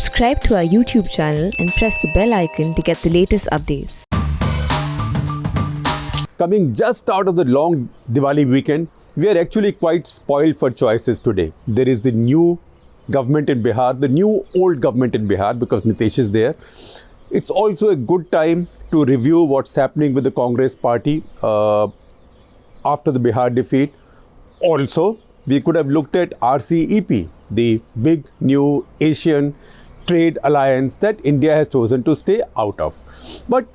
Subscribe to our YouTube channel and press the bell icon to get the latest updates. Coming just out of the long Diwali weekend, we are actually quite spoiled for choices today. There is the new government in Bihar, the new old government in Bihar because Nitish is there. It's also a good time to review what's happening with the Congress party after the Bihar defeat. Also, we could have looked at RCEP, the big new Asian trade alliance that India has chosen to stay out of. But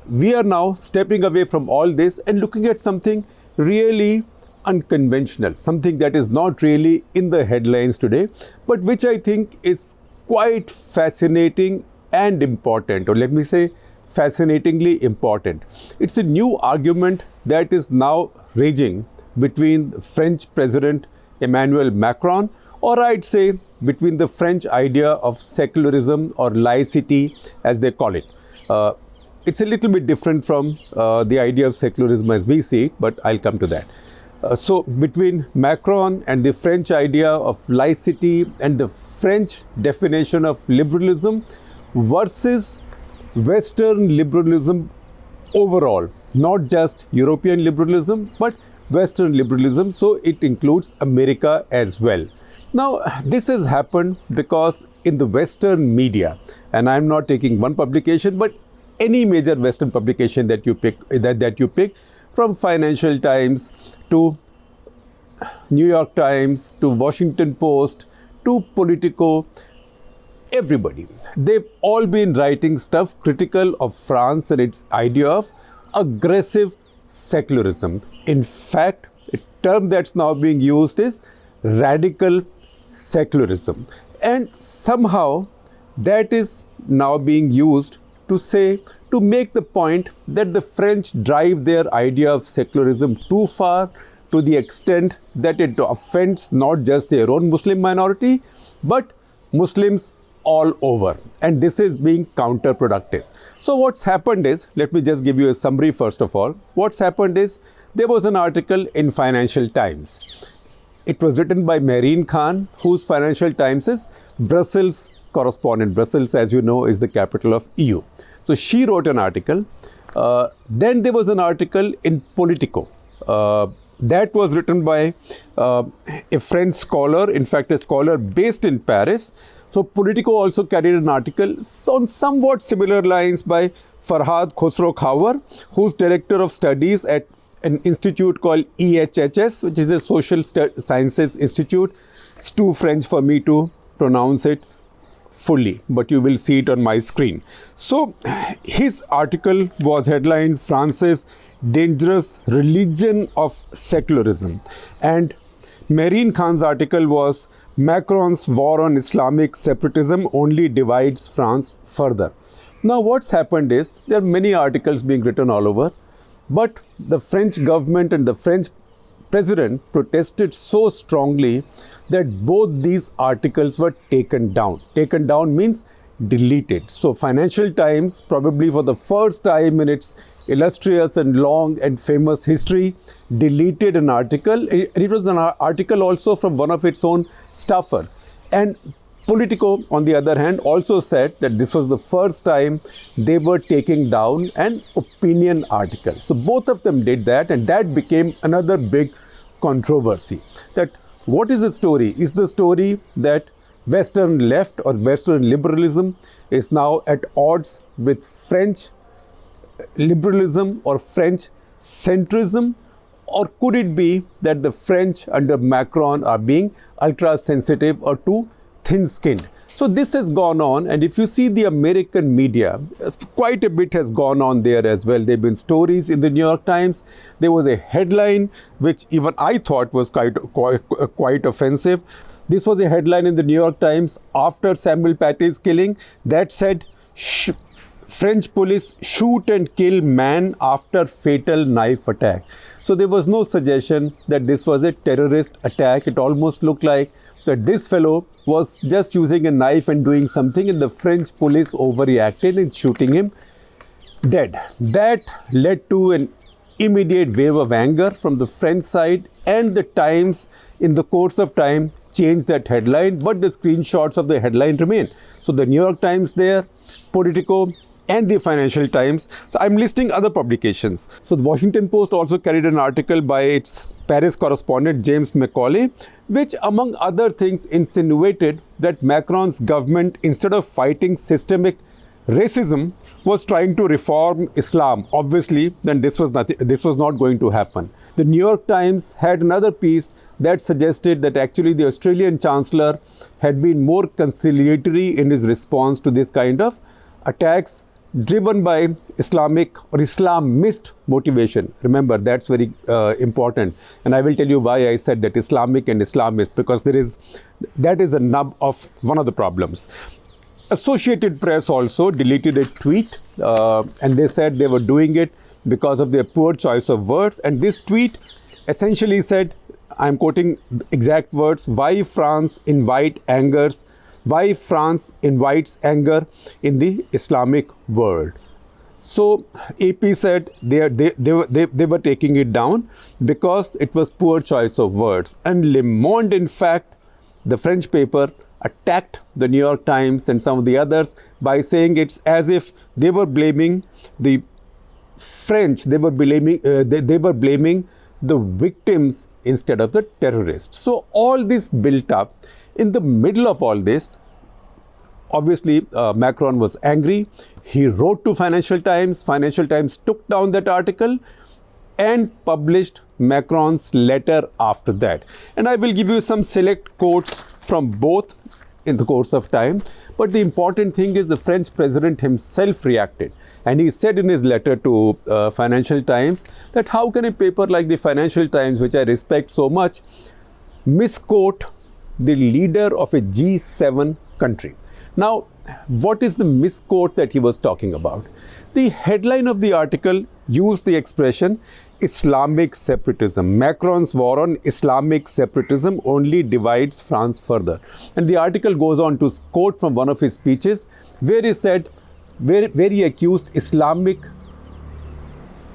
we are now stepping away from all this and looking at something really unconventional, something that is not really in the headlines today, but which I think is quite fascinating and important, or let me say fascinatingly important. It's a new argument that is now raging between French President Emmanuel Macron, or I'd say between the French idea of secularism or laicity as they call it. It's a little bit different from the idea of secularism as we see it, but I'll come to that. So between Macron and the French idea of laicity and the French definition of liberalism versus Western liberalism overall, not just European liberalism, but Western liberalism, so it includes America as well. Now, this has happened because in the Western media, and I'm not taking one publication, but any major Western publication that you pick, from Financial Times to New York Times to Washington Post to Politico, everybody, they've all been writing stuff critical of France and its idea of aggressive secularism. In fact, a term that's now being used is radical secularism. And somehow that is now being used to make the point that the French drive their idea of secularism too far, to the extent that it offends not just their own Muslim minority, but Muslims all over. And this is being counterproductive. So what's happened is, let me just give you a summary first of all. What's happened is, there was an article in Financial Times. It was written by Marine Khan, whose Financial Times is Brussels correspondent. Brussels, as you know, is the capital of EU. So she wrote an article. Then there was an article in Politico. That was written by a French scholar, in fact, a scholar based in Paris. So Politico also carried an article on somewhat similar lines by Farhad Khosrow Khawar, who's director of studies at an institute called EHHS, which is a social sciences institute. It's too French for me to pronounce it fully, but you will see it on my screen. So his article was headlined France's Dangerous Religion of Secularism, and Marine Khan's article was Macron's war on Islamic separatism only divides France further. Now what's happened is, there are many articles being written all over, but the French government and the French president protested so strongly that both these articles were taken down. Taken down means deleted. So Financial Times, probably for the first time in its illustrious and long and famous history, deleted an article. It was an article also from one of its own staffers. And Politico, on the other hand, also said that this was the first time they were taking down an opinion article. So both of them did that, and that became another big controversy. That what is the story? Is the story that Western left or Western liberalism is now at odds with French liberalism or French centrism? Or could it be that the French under Macron are being ultra sensitive or too thin-skinned? So this has gone on, and if you see the American media, quite a bit has gone on there as well. There have been stories in the New York Times. There was a headline which even I thought was quite offensive. This was a headline in the New York Times after Samuel Paty's killing that said, French police shoot and kill man after fatal knife attack. So there was no suggestion that this was a terrorist attack. It almost looked like that this fellow was just using a knife and doing something, and the French police overreacted in shooting him dead. That led to an immediate wave of anger from the French side, and the Times in the course of time changed that headline, but the screenshots of the headline remain. So the New York Times there, Politico, and the Financial Times. So I'm listing other publications. So the Washington Post also carried an article by its Paris correspondent James Macaulay, which among other things insinuated that Macron's government, instead of fighting systemic racism, was trying to reform Islam. Obviously, then this was not going to happen. The New York Times had another piece that suggested that actually the Australian Chancellor had been more conciliatory in his response to this kind of attacks driven by Islamic or Islamist motivation. Remember, that's very important. And I will tell you why I said that Islamic and Islamist, because that is a nub of one of the problems. Associated Press also deleted a tweet and they said they were doing it because of their poor choice of words. And this tweet essentially said, I'm quoting exact words, why France invites anger in the Islamic world. So AP said they were taking it down because it was poor choice of words. And Le Monde, in fact, the French paper, attacked the New York Times and some of the others by saying it's as if they were blaming the French, they were blaming the victims instead of the terrorists. So all this built up. In the middle of all this, obviously Macron was angry. He wrote to Financial Times. Financial Times took down that article and published Macron's letter after that. And I will give you some select quotes from both in the course of time. But the important thing is the French president himself reacted. And he said in his letter to Financial Times that how can a paper like the Financial Times, which I respect so much, misquote the leader of a G7 country. Now, what is the misquote that he was talking about? The headline of the article used the expression Islamic separatism. Macron's war on Islamic separatism only divides France further. And the article goes on to quote from one of his speeches where he said, where he accused Islamic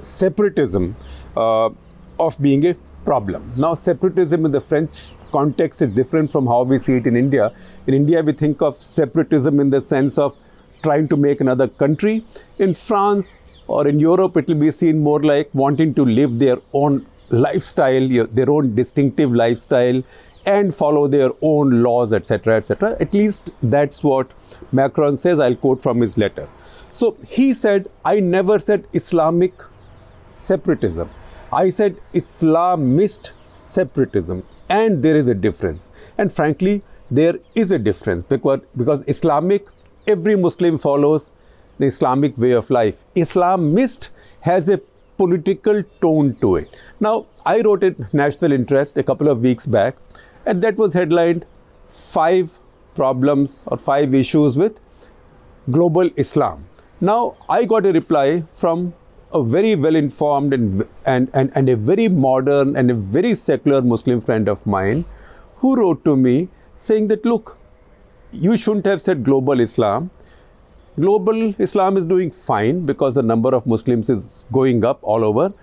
separatism of being a problem. Now, separatism in the French context is different from how we see it in India. In India, we think of separatism in the sense of trying to make another country. In France or in Europe, it will be seen more like wanting to live their own lifestyle, their own distinctive lifestyle, and follow their own laws, etc., etc. At least that's what Macron says. I'll quote from his letter. So he said, I never said Islamic separatism. I said Islamist separatism. And there is a difference. And frankly, there is a difference because Islamic, every Muslim follows the Islamic way of life. Islamist has a political tone to it. Now, I wrote a National Interest a couple of weeks back, and that was headlined 5 problems or 5 issues with global Islam. Now, I got a reply from a very well-informed and a very modern and a very secular Muslim friend of mine who wrote to me saying that, look, you shouldn't have said global Islam. Global Islam is doing fine because the number of Muslims is going up all over.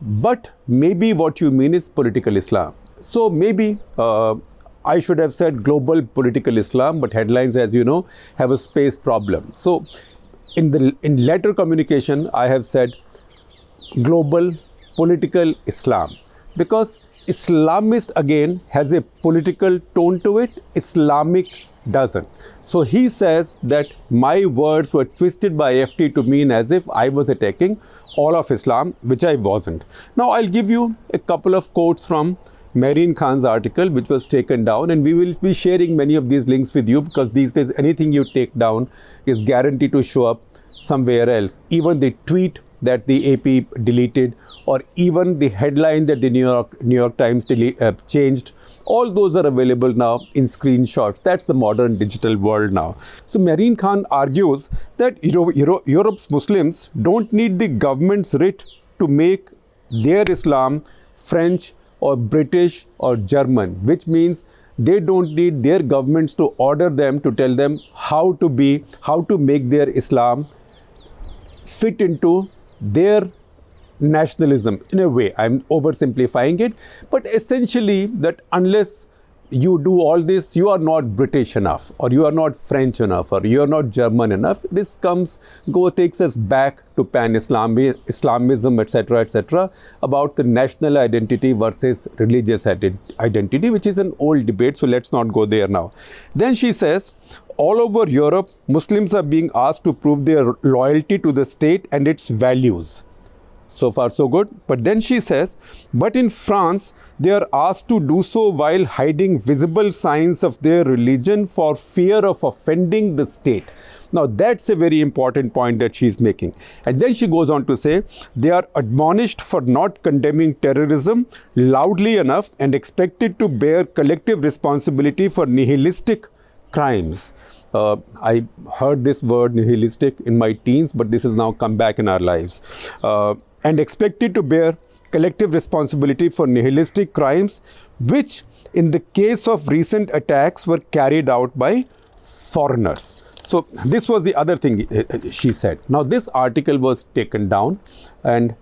But maybe what you mean is political Islam. So maybe I should have said global political Islam, but headlines, as you know, have a space problem. So in letter communication, I have said global political Islam because Islamist again has a political tone to it. Islamic doesn't. So he says that my words were twisted by FT to mean as if I was attacking all of Islam, which I wasn't. Now I'll give you a couple of quotes from Mehreen Khan's article, which was taken down, and we will be sharing many of these links with you because these days anything you take down is guaranteed to show up somewhere else. Even the tweet that the AP deleted, or even the headline that the New York Times changed, all those are available now in screenshots. That's the modern digital world now. So Mehreen Khan argues that Europe's Muslims don't need the government's writ to make their Islam French or British or German, which means they don't need their governments to order them, to tell them how to make their Islam fit into their nationalism. In a way, I'm oversimplifying it, but essentially that unless you do all this, you are not British enough, or you are not French enough, or you are not German enough. This takes us back to pan-Islamism, etc., about the national identity versus religious identity, which is an old debate, so let's not go there now. Then she says, all over Europe, Muslims are being asked to prove their loyalty to the state and its values. So far, so good. But then she says, but in France, they are asked to do so while hiding visible signs of their religion for fear of offending the state. Now, that's a very important point that she's making. And then she goes on to say, they are admonished for not condemning terrorism loudly enough and expected to bear collective responsibility for nihilistic crimes. I heard this word nihilistic in my teens, but this has now come back in our lives. And expected to bear collective responsibility for nihilistic crimes, which in the case of recent attacks were carried out by foreigners. So this was the other thing she said. Now this article was taken down, and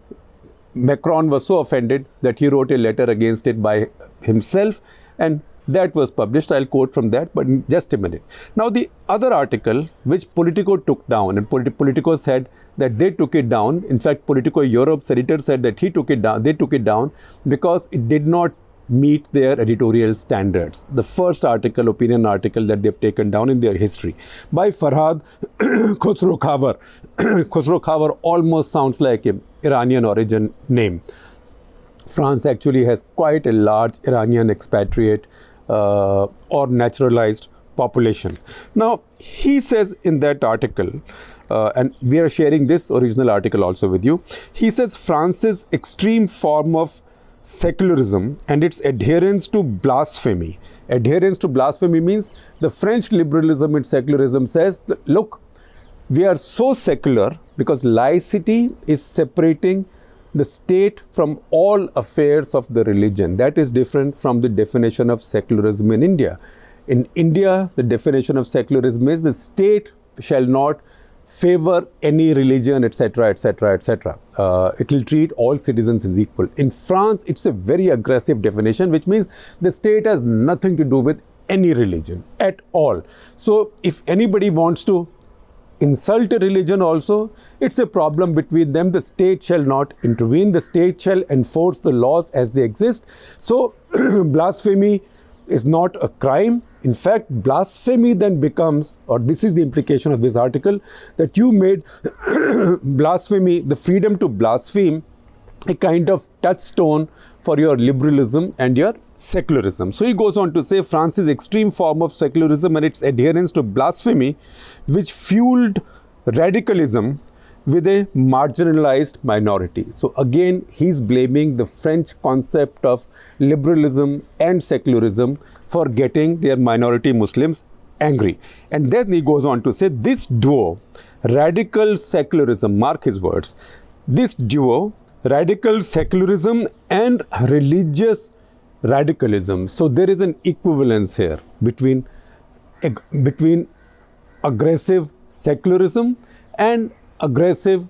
Macron was so offended that he wrote a letter against it by himself, and that was published. I'll quote from that, but in just a minute. Now the other article which Politico took down, and Politico said that they took it down. In fact, Politico Europe's editor said that they took it down because it did not meet their editorial standards. The first article, opinion article that they've taken down in their history by Farhad Khosrokhavar. Khosrokhavar almost sounds like an Iranian origin name. France actually has quite a large Iranian expatriate or naturalized population. Now, he says in that article, and we are sharing this original article also with you, he says France's extreme form of secularism and its adherence to blasphemy. Adherence to blasphemy means the French liberalism and secularism says, look, we are so secular because laicity is separating the state from all affairs of the religion. That is different from the definition of secularism in India. In India, the definition of secularism is the state shall not favor any religion, etc., etc., etc. It will treat all citizens as equal. In France, it's a very aggressive definition, which means the state has nothing to do with any religion at all. So if anybody wants to insult a religion also, it's a problem between them. The state shall not intervene. The state shall enforce the laws as they exist. So blasphemy is not a crime. In fact, blasphemy then becomes, or this is the implication of this article, that you made blasphemy, the freedom to blaspheme, a kind of touchstone for your liberalism and your secularism. So he goes on to say France's extreme form of secularism and its adherence to blasphemy, which fueled radicalism with a marginalized minority. So again, he's blaming the French concept of liberalism and secularism for getting their minority Muslims angry. And then he goes on to say this duo, radical secularism, mark his words, this duo, radical secularism and religious radicalism. So there is an equivalence here between aggressive secularism and aggressive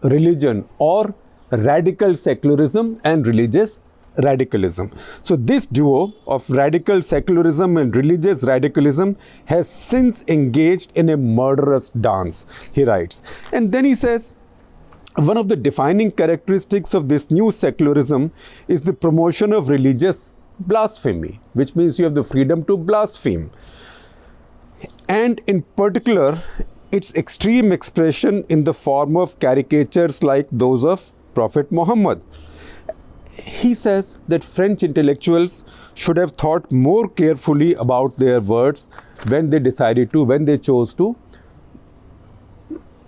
religion, or radical secularism and religious radicalism. So this duo of radical secularism and religious radicalism has since engaged in a murderous dance, he writes. And then he says, one of the defining characteristics of this new secularism is the promotion of religious blasphemy, which means you have the freedom to blaspheme. And in particular, its extreme expression in the form of caricatures like those of Prophet Muhammad. He says that French intellectuals should have thought more carefully about their words when they chose to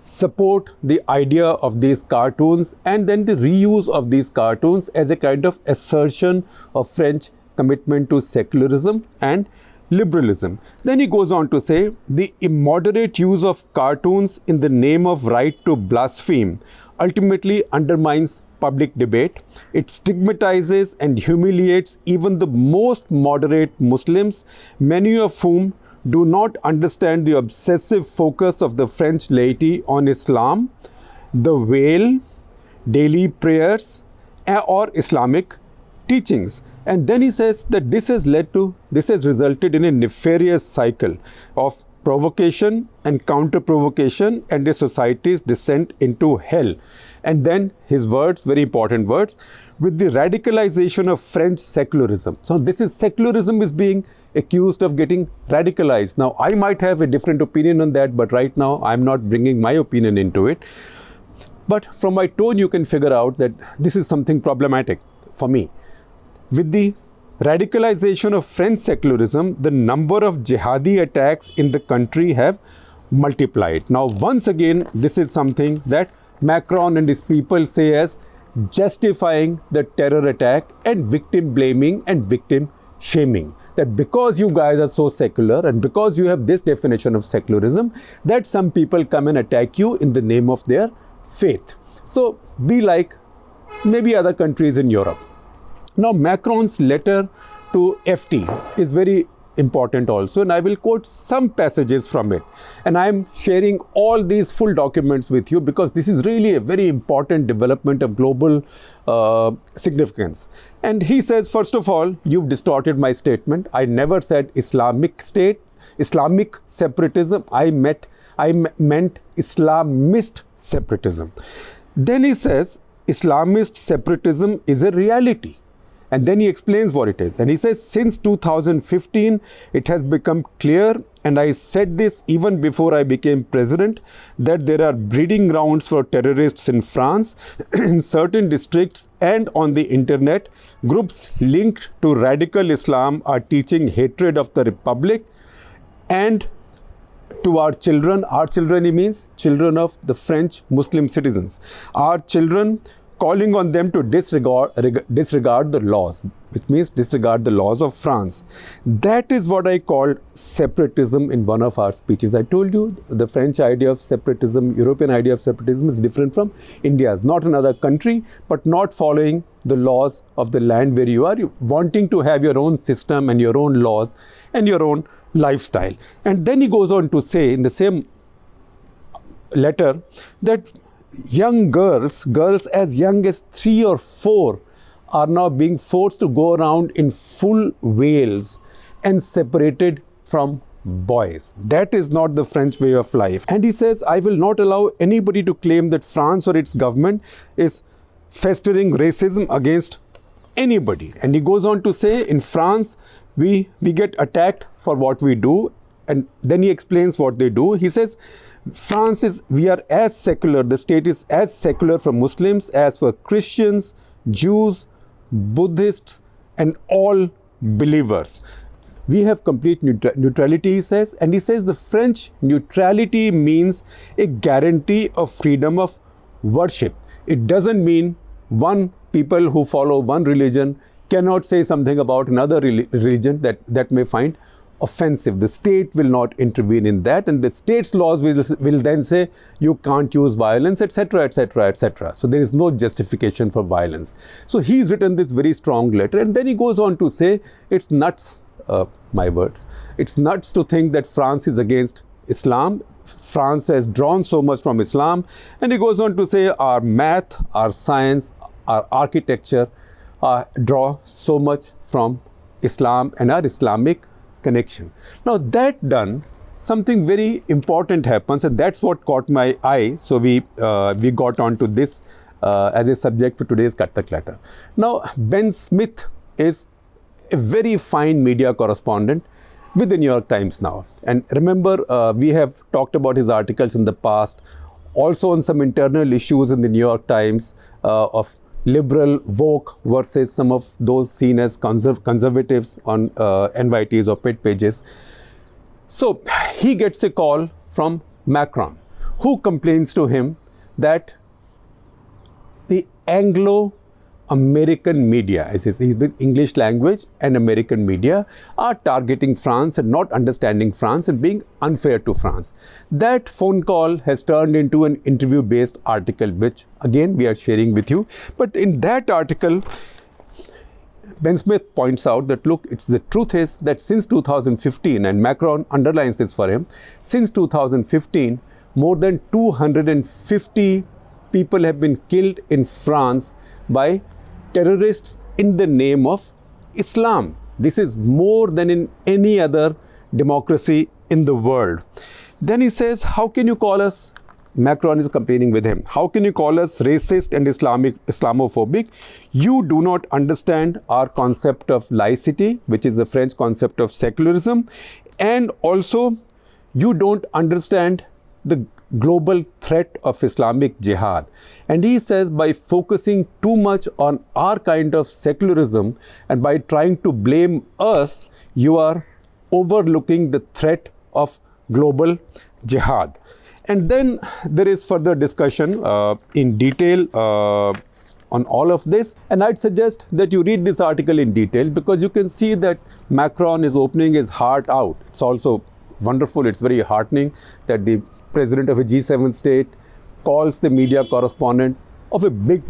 support the idea of these cartoons and then the reuse of these cartoons as a kind of assertion of French commitment to secularism and liberalism. Then he goes on to say the immoderate use of cartoons in the name of right to blaspheme ultimately undermines public debate. It stigmatizes and humiliates even the most moderate Muslims, many of whom do not understand the obsessive focus of the French laity on Islam, the veil, daily prayers or Islamic teachings. And then he says that this has resulted in a nefarious cycle of provocation and counter-provocation and a society's descent into hell. And then his words, very important words, with the radicalization of French secularism. So this is secularism is being accused of getting radicalized. Now, I might have a different opinion on that, but right now I'm not bringing my opinion into it. But from my tone, you can figure out that this is something problematic for me. With the radicalization of French secularism, the number of jihadi attacks in the country have multiplied. Now, once again, this is something that Macron and his people say as justifying the terror attack and victim blaming and victim shaming. That because you guys are so secular and because you have this definition of secularism, that some people come and attack you in the name of their faith. So be like maybe other countries in Europe. Now, Macron's letter to FT is very important also, and I will quote some passages from it. And I am sharing all these full documents with you because this is really a very important development of global significance. And he says, first of all, you've distorted my statement. I never said Islamic State, Islamic separatism. I meant Islamist separatism. Then he says, Islamist separatism is a reality. And then he explains what it is. And he says, since 2015, it has become clear, and I said this even before I became president, that there are breeding grounds for terrorists in France, in certain districts and on the internet. Groups linked to radical Islam are teaching hatred of the Republic and to our children. Our children, he means children of the French Muslim citizens. Our children, calling on them to disregard the laws, which means disregard the laws of France. That is what I called separatism in one of our speeches. I told you the French idea of separatism, European idea of separatism is different from India's. Not another country, but not following the laws of the land where you are. You're wanting to have your own system and your own laws and your own lifestyle. And then he goes on to say in the same letter that young girls as young as 3 or 4 are now being forced to go around in full veils and separated from boys. That is not the French way of life. And he says, I will not allow anybody to claim that France or its government is festering racism against anybody. And he goes on to say, in France, we get attacked for what we do. And then he explains what they do. He says, we are as secular, the state is as secular for Muslims as for Christians, Jews, Buddhists, and all believers. We have complete neutrality, he says. And he says the French neutrality means a guarantee of freedom of worship. It doesn't mean people who follow one religion cannot say something about another religion that may find offensive. The state will not intervene in that, and the state's laws will then say you can't use violence, etc., etc., etc. So there is no justification for violence. So he's written this very strong letter, and then he goes on to say it's nuts, my words, it's nuts to think that France is against Islam. France has drawn so much from Islam, and he goes on to say our math, our science, our architecture draw so much from Islam and our Islamic connection. Now that done, something very important happens, and that's what caught my eye. So we got onto this as a subject for today's Cut the Clutter. Now, Ben Smith is a very fine media correspondent with the New York Times now. And remember, we have talked about his articles in the past, also on some internal issues in the New York Times of liberal woke versus some of those seen as conservatives on NYT's op-ed pages. So he gets a call from Macron, who complains to him that the Anglo-American media, as he's been English language and American media, are targeting France and not understanding France and being unfair to France. That phone call has turned into an interview-based article, which again we are sharing with you. But in that article, Ben Smith points out that, look, the truth is that since 2015, and Macron underlines this for him, since 2015, more than 250 people have been killed in France by terrorists in the name of Islam. This is more than in any other democracy in the world. Then he says, how can you call us, Macron is complaining with him, how can you call us racist and Islamophobic? You do not understand our concept of laicity, which is the French concept of secularism, and also you don't understand the global threat of Islamic jihad. And he says, by focusing too much on our kind of secularism and by trying to blame us, you are overlooking the threat of global jihad. And then there is further discussion in detail on all of this. And I'd suggest that you read this article in detail, because you can see that Macron is opening his heart out. It's also wonderful, it's very heartening that the president of a G7 state calls the media correspondent of a big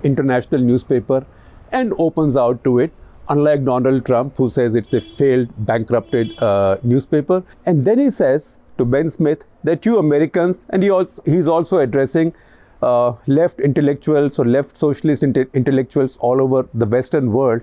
international newspaper and opens out to it, unlike Donald Trump, who says it's a failed, bankrupted newspaper. And then he says to Ben Smith that you Americans, and he's also addressing left intellectuals or left socialist intellectuals all over the Western world,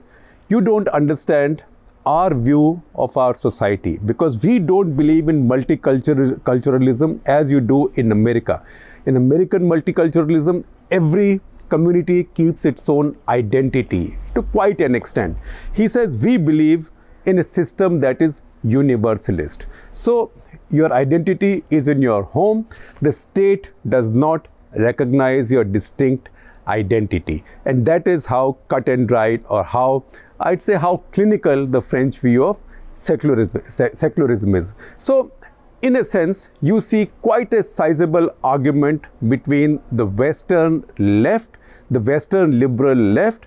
you don't understand our view of our society, because we don't believe in multiculturalism as you do in America. In American multiculturalism, every community keeps its own identity to quite an extent. He says we believe in a system that is universalist. So your identity is in your home. The state does not recognize your distinct identity. And that is how cut and dried, or how, I'd say, how clinical the French view of secularism is. So in a sense, you see quite a sizable argument between the Western left, the Western liberal left,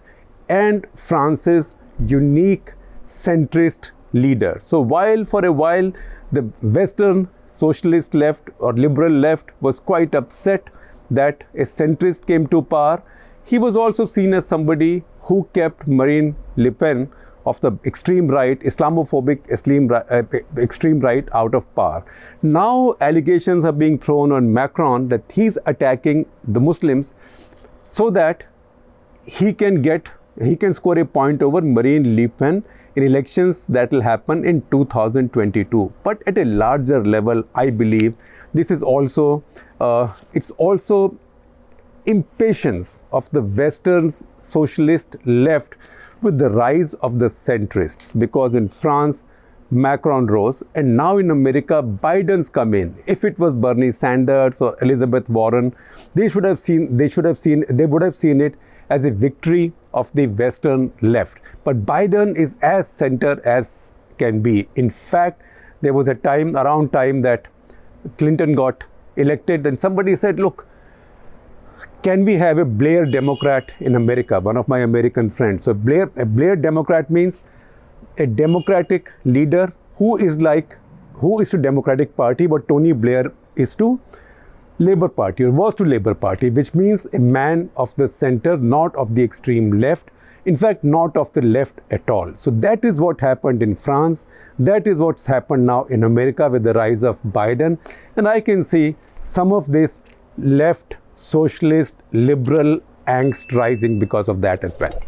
and France's unique centrist leader. So while for a while the Western socialist left or liberal left was quite upset that a centrist came to power, he was also seen as somebody who kept Marine Le Pen of the extreme right, Islamophobic extreme right, out of power. Now allegations are being thrown on Macron that he's attacking the Muslims so that he can score a point over Marine Le Pen in elections that will happen in 2022. But at a larger level, I believe this is also, it's also impatience of the Western socialist left with the rise of the centrists, because in France, Macron rose, and now in America, Biden's come in. If it was Bernie Sanders or Elizabeth Warren, they would have seen it as a victory of the Western left. But Biden is as center as can be. In fact, there was a time that Clinton got elected, and somebody said, look, can we have a Blair Democrat in America? One of my American friends. So a Blair Democrat means a Democratic leader who is to Democratic Party what Tony Blair is to Labour Party, or was to Labour Party, which means a man of the center, not of the extreme left. In fact, not of the left at all. So that is what happened in France. That is what's happened now in America with the rise of Biden. And I can see some of this left, socialist, liberal angst rising because of that as well.